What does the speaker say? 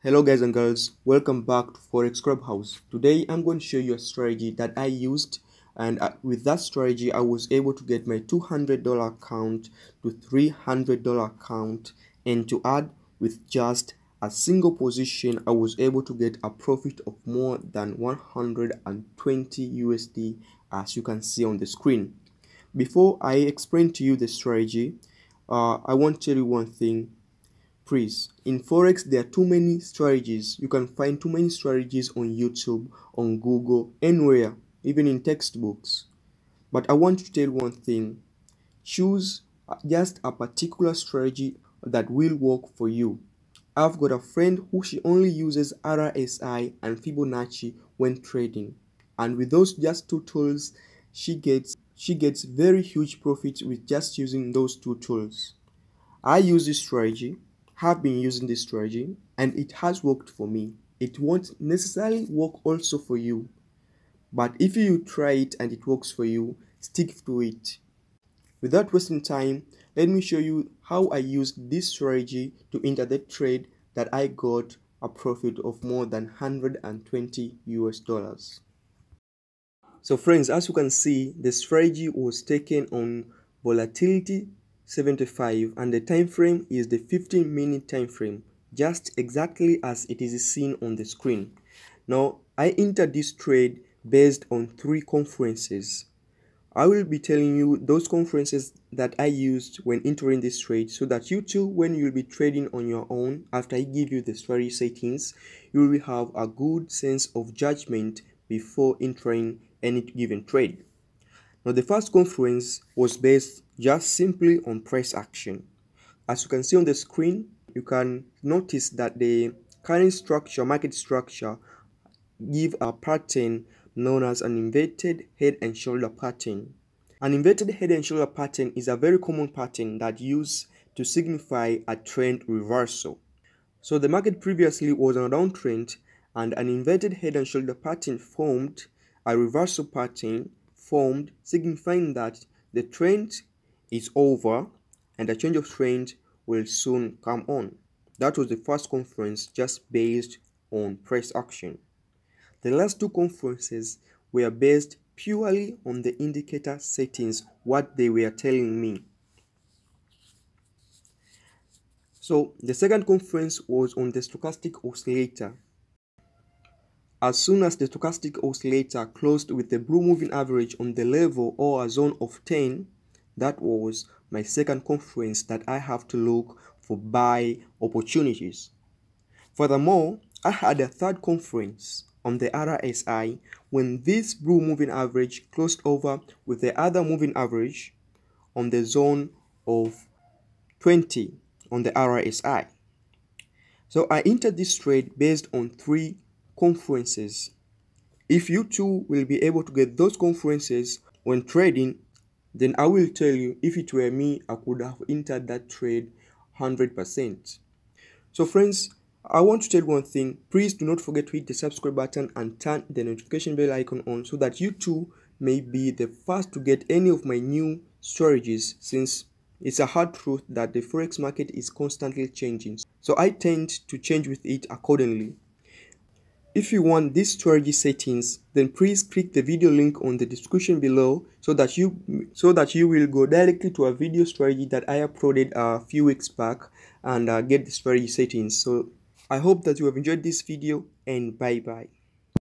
Hello guys and girls, welcome back to Forex Clubhouse. Today I'm going to show you a strategy that I used, and with that strategy I was able to get my $200 account to $300 account, and to add with just a single position I was able to get a profit of more than 120 USD, as you can see on the screen. Before I explain to you the strategy, I want to tell you one thing. Please, in Forex, there are too many strategies. You can find too many strategies on YouTube, on Google, anywhere, even in textbooks. But I want to tell one thing. Choose just a particular strategy that will work for you. I've got a friend who she only uses RSI and Fibonacci when trading. And with those just two tools, she gets very huge profits with just using those two tools. I use this strategy, have been using this strategy, and it has worked for me. It won't necessarily work also for you, but if you try it and it works for you, stick to it. Without wasting time, let me show you how I used this strategy to enter the trade that I got a profit of more than 120 US dollars. So friends, as you can see, the strategy was taken on volatility 75, and the time frame is the 15-minute time frame, just exactly as it is seen on the screen. Now I entered this trade based on 3 conferences. I will be telling you those conferences that I used when entering this trade, so that you too, when you'll be trading on your own, after I give you the strategy settings, you will have a good sense of judgment before entering any given trade. Now the first conference was based just simply on price action. As you can see on the screen, you can notice that the current structure, market structure, give a pattern known as an inverted head and shoulder pattern. An inverted head and shoulder pattern is a very common pattern that used to signify a trend reversal. So the market previously was on a downtrend, and an inverted head and shoulder pattern formed, a reversal pattern formed, signifying that the trend is over and a change of trend will soon come on. That was the first conference, just based on price action. The last 2 conferences were based purely on the indicator settings, what they were telling me. So the second conference was on the stochastic oscillator. As soon as the stochastic oscillator closed with the blue moving average on the level or a zone of 10, that was my second conference that I have to look for buy opportunities. Furthermore, I had a third conference on the RSI when this blue moving average closed over with the other moving average on the zone of 20 on the RSI. So I entered this trade based on 3 conferences. If you too will be able to get those conferences when trading, then I will tell you, if it were me, I could have entered that trade 100%. So friends, I want to tell you one thing. Please do not forget to hit the subscribe button and turn the notification bell icon on, so that you too may be the first to get any of my new strategies, since it's a hard truth that the forex market is constantly changing. So I tend to change with it accordingly. If you want these strategy settings, then please click the video link on the description below, so that you will go directly to a video strategy that I uploaded a few weeks back, and get the strategy settings. So I hope that you have enjoyed this video, and bye bye.